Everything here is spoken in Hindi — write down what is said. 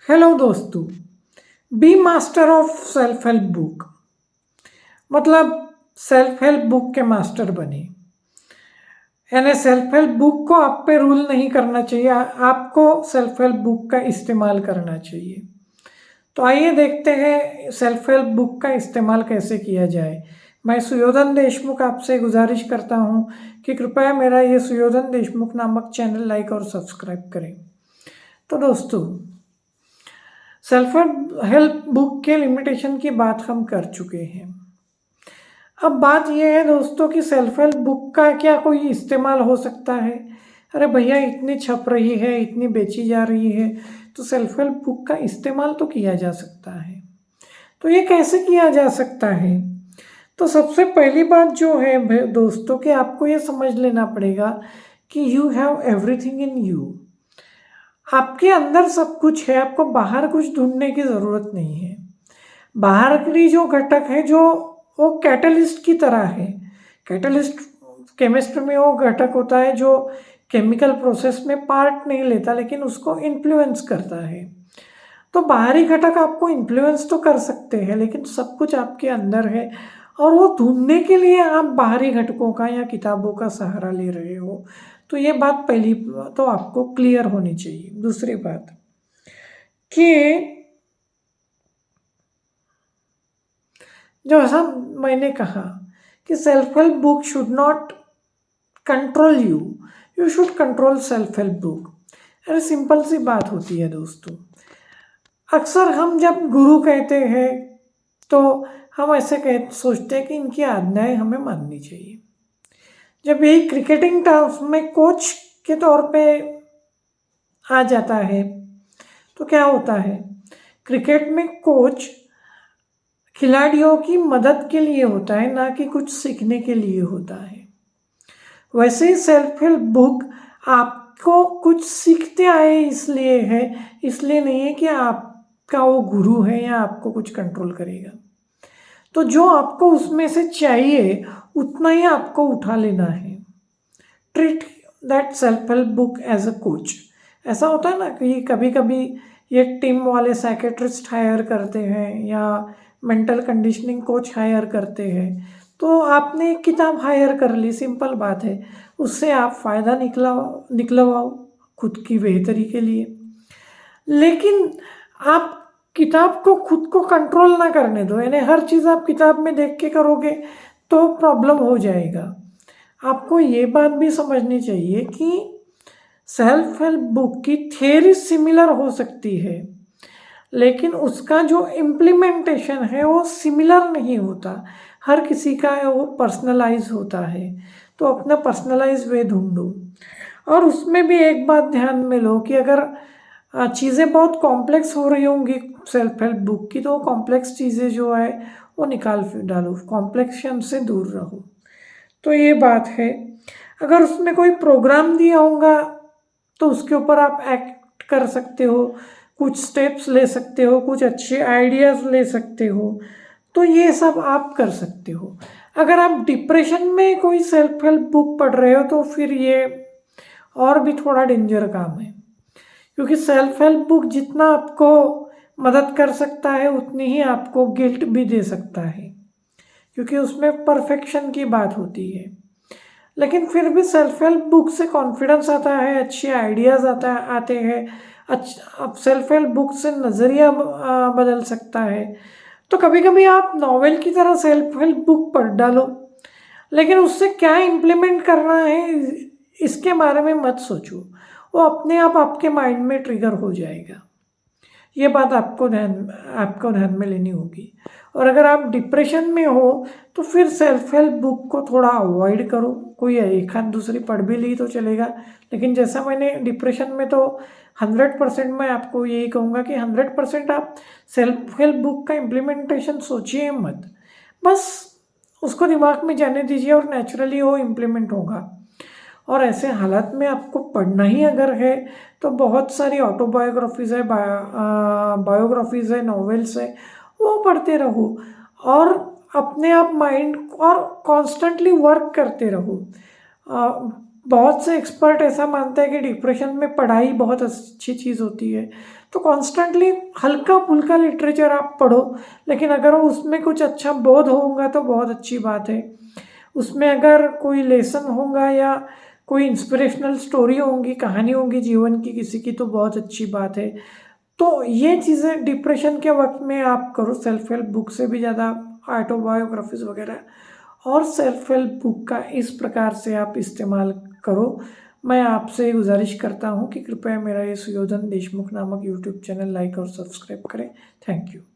हेलो दोस्तों। Be master of self help book मतलब सेल्फ हेल्प बुक के मास्टर बने। यानी सेल्फ हेल्प बुक को आप पे रूल नहीं करना चाहिए, आपको सेल्फ हेल्प बुक का इस्तेमाल करना चाहिए। तो आइए देखते हैं सेल्फ हेल्प बुक का इस्तेमाल कैसे किया जाए। मैं सुयोधन देशमुख आपसे गुजारिश करता हूँ कि कृपया मेरा ये सुयोधन देशमुख नामक चैनल लाइक और सब्सक्राइब करें। तो दोस्तों, सेल्फ हेल्प बुक के लिमिटेशन की बात हम कर चुके हैं। अब बात यह है दोस्तों कि सेल्फ हेल्प बुक का क्या कोई इस्तेमाल हो सकता है। अरे भैया, इतनी छप रही है, इतनी बेची जा रही है, तो सेल्फ हेल्प बुक का इस्तेमाल तो किया जा सकता है। तो ये कैसे किया जा सकता है? तो सबसे पहली बात जो है दोस्तों कि आपको ये समझ लेना पड़ेगा कि you have everything in you. आपके अंदर सब कुछ है, आपको बाहर कुछ ढूंढने की ज़रूरत नहीं है। बाहर की जो घटक है जो वो कैटलिस्ट की तरह है। कैटलिस्ट केमिस्ट्री में वो घटक होता है जो केमिकल प्रोसेस में पार्ट नहीं लेता लेकिन उसको इन्फ्लुएंस करता है। तो बाहरी घटक आपको इन्फ्लुएंस तो कर सकते हैं लेकिन सब कुछ आपके अंदर है, और वो ढूंढने के लिए आप बाहरी घटकों का या किताबों का सहारा ले रहे हो। तो ये बात पहली तो आपको क्लियर होनी चाहिए। दूसरी बात कि जो ऐसा मैंने कहा कि self help book should not control you, you should control self help book. अरे सिंपल सी बात होती है दोस्तों। अक्सर हम जब गुरु कहते हैं तो हम ऐसे सोचते हैं कि इनकी आज्ञाएं हमें माननी चाहिए। जब यही क्रिकेटिंग टर्म्स में कोच के तौर पे आ जाता है तो क्या होता है? क्रिकेट में कोच खिलाड़ियों की मदद के लिए होता है, ना कि कुछ सीखने के लिए होता है। वैसे ही सेल्फ हेल्प बुक आपको कुछ सीखते आए इसलिए है, इसलिए नहीं है कि आपका वो गुरु है या आपको कुछ कंट्रोल करेगा। तो जो आपको उसमें से चाहिए उतना ही आपको उठा लेना है। Treat that self help book as a coach. ऐसा होता है ना कि कभी कभी ये टीम वाले साइकेट्रिस्ट हायर करते हैं या मेंटल कंडीशनिंग कोच हायर करते हैं। तो आपने एक किताब हायर कर ली, सिंपल बात है, उससे आप फ़ायदा निकलवाओ खुद की बेहतरी के लिए। लेकिन आप किताब को खुद को कंट्रोल ना करने दो, यानी हर चीज़ आप किताब में देख के करोगे तो प्रॉब्लम हो जाएगा। आपको ये बात भी समझनी चाहिए कि सेल्फ हेल्प बुक की थियरी सिमिलर हो सकती है लेकिन उसका जो इम्प्लीमेंटेशन है वो सिमिलर नहीं होता। हर किसी का वो पर्सनलाइज होता है। तो अपना पर्सनलाइज वे ढूंढो। और उसमें भी एक बात ध्यान में लो कि अगर चीज़ें बहुत कॉम्प्लेक्स हो रही होंगी सेल्फ हेल्प बुक की, तो कॉम्प्लेक्स चीज़ें जो है वो निकाल डालो, कॉम्प्लेक्शन से दूर रहो। तो ये बात है। अगर उसमें कोई प्रोग्राम दिया होगा तो उसके ऊपर आप एक्ट कर सकते हो, कुछ स्टेप्स ले सकते हो, कुछ अच्छे आइडियाज़ ले सकते हो। तो ये सब आप कर सकते हो। अगर आप डिप्रेशन में कोई सेल्फ हेल्प बुक पढ़ रहे हो तो फिर ये और भी थोड़ा डेंजर काम है, क्योंकि सेल्फ हेल्प बुक जितना आपको मदद कर सकता है उतनी ही आपको गिल्ट भी दे सकता है, क्योंकि उसमें परफेक्शन की बात होती है। लेकिन फिर भी सेल्फ हेल्प बुक से कॉन्फिडेंस आता है, अच्छे आइडियाज़ आते हैं। अच्छा, अब सेल्फ हेल्प बुक से नज़रिया बदल सकता है। तो कभी कभी आप नॉवेल की तरह सेल्फ हेल्प बुक पढ़ डालो, लेकिन उससे क्या इम्प्लीमेंट करना है इसके बारे में मत सोचो, वो अपने आप आपके माइंड में ट्रिगर हो जाएगा। ये बात आपको ध्यान में लेनी होगी। और अगर आप डिप्रेशन में हो तो फिर सेल्फ हेल्प बुक को थोड़ा अवॉइड करो। कोई एक हाथ दूसरी पढ़ भी ली तो चलेगा, लेकिन जैसा मैंने डिप्रेशन में तो 100% मैं आपको यही कहूँगा कि 100% आप सेल्फ हेल्प बुक का इम्प्लीमेंटेशन सोचिए मत, बस उसको दिमाग में जाने दीजिए और नेचुरली वो इम्प्लीमेंट होगा। और ऐसे हालात में आपको पढ़ना ही अगर है तो बहुत सारी ऑटोबायोग्राफीज़ है, बायोग्राफीज़ है, नॉवेल्स है, वो पढ़ते रहो और अपने आप माइंड और कॉन्स्टेंटली वर्क करते रहो। बहुत से एक्सपर्ट ऐसा मानते हैं कि डिप्रेशन में पढ़ाई बहुत अच्छी चीज़ होती है। तो कॉन्स्टेंटली हल्का-फुल्का लिटरेचर आप पढ़ो, लेकिन अगर उसमें कुछ अच्छा बोध होगा तो बहुत अच्छी बात है। उसमें अगर कोई लेसन होगा या कोई इंस्पिरेशनल स्टोरी होंगी, कहानी होंगी जीवन की किसी की, तो बहुत अच्छी बात है। तो ये चीज़ें डिप्रेशन के वक़्त में आप करो, सेल्फ हेल्प बुक से भी ज़्यादा ऑटोबायोग्राफीज़ वगैरह, और सेल्फ हेल्प बुक का इस प्रकार से आप इस्तेमाल करो। मैं आपसे गुज़ारिश करता हूँ कि कृपया मेरा ये सुयोधन देशमुख नामक यूट्यूब चैनल लाइक और सब्सक्राइब करें। Thank you.